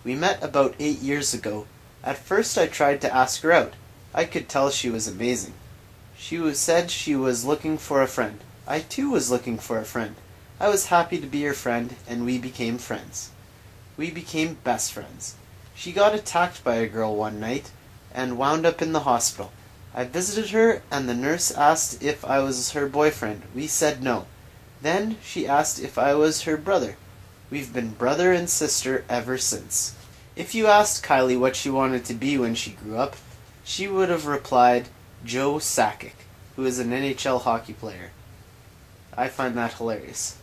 We met about 8 years ago. At first I tried to ask her out. I could tell she was amazing. Said she was looking for a friend. I too was looking for a friend. I was happy to be her friend, and we became friends. We became best friends. She got attacked by a girl one night and wound up in the hospital. I visited her, and the nurse asked if I was her boyfriend. We said no. Then she asked if I was her brother. We've been brother and sister ever since. If you asked Kylie what she wanted to be when she grew up, she would have replied, Joe Sakic, who is an NHL hockey player. I find that hilarious.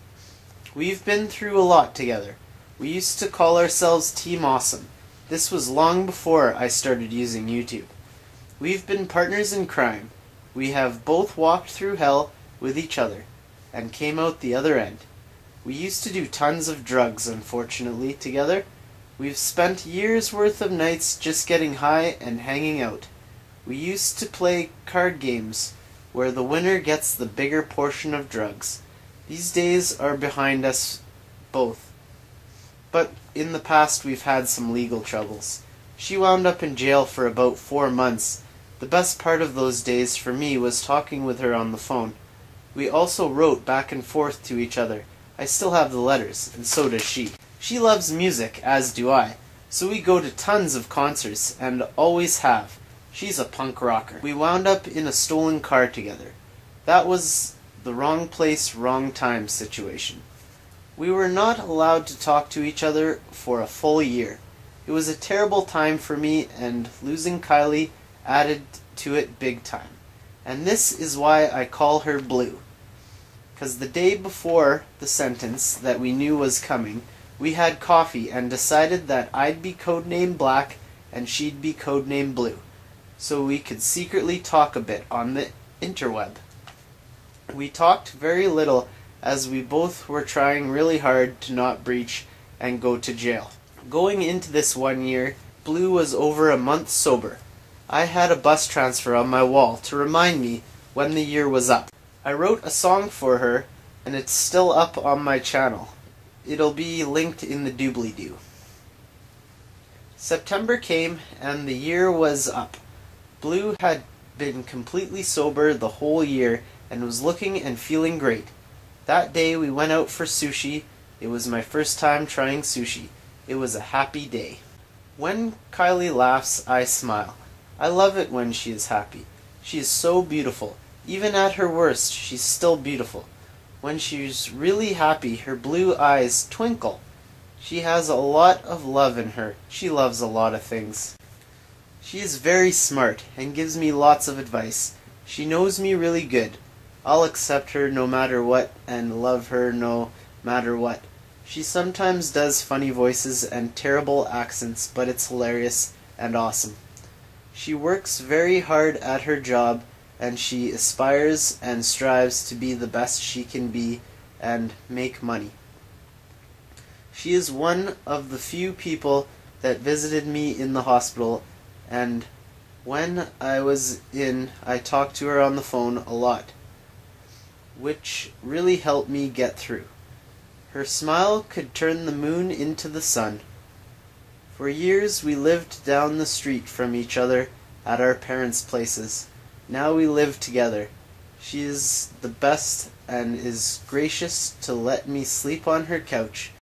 We've been through a lot together. We used to call ourselves Team Awesome. This was long before I started using YouTube. We've been partners in crime. We have both walked through hell with each other and came out the other end. We used to do tons of drugs, unfortunately, together. We've spent years worth of nights just getting high and hanging out. We used to play card games where the winner gets the bigger portion of drugs. These days are behind us both. But in the past we've had some legal troubles. She wound up in jail for about 4 months. The best part of those days for me was talking with her on the phone. We also wrote back and forth to each other. I still have the letters, and so does she. She loves music, as do I, so we go to tons of concerts, and always have. She's a punk rocker. We wound up in a stolen car together. That was the wrong place, wrong time situation. We were not allowed to talk to each other for a full year. It was a terrible time for me, and losing Kylie added to it big time. And this is why I call her Blue. 'Cause the day before the sentence that we knew was coming, we had coffee and decided that I'd be codenamed Black and she'd be codenamed Blue, so we could secretly talk a bit on the interweb. We talked very little as we both were trying really hard to not breach and go to jail. Going into this 1 year, Blue was over a month sober. I had a bus transfer on my wall to remind me when the year was up. I wrote a song for her, and it's still up on my channel. It'll be linked in the doobly-doo. September came, and the year was up. Blue had been completely sober the whole year and was looking and feeling great. That day we went out for sushi. It was my first time trying sushi. It was a happy day. When Kylie laughs, I smile. I love it when she is happy. She is so beautiful. Even at her worst, she's still beautiful. When she's really happy, her blue eyes twinkle. She has a lot of love in her. She loves a lot of things. She is very smart and gives me lots of advice. She knows me really good. I'll accept her no matter what and love her no matter what. She sometimes does funny voices and terrible accents, but it's hilarious and awesome. She works very hard at her job, and she aspires and strives to be the best she can be and make money. She is one of the few people that visited me in the hospital, and when I was in, I talked to her on the phone a lot, which really helped me get through. Her smile could turn the moon into the sun. For years we lived down the street from each other at our parents' places. Now we live together. She is the best and is gracious to let me sleep on her couch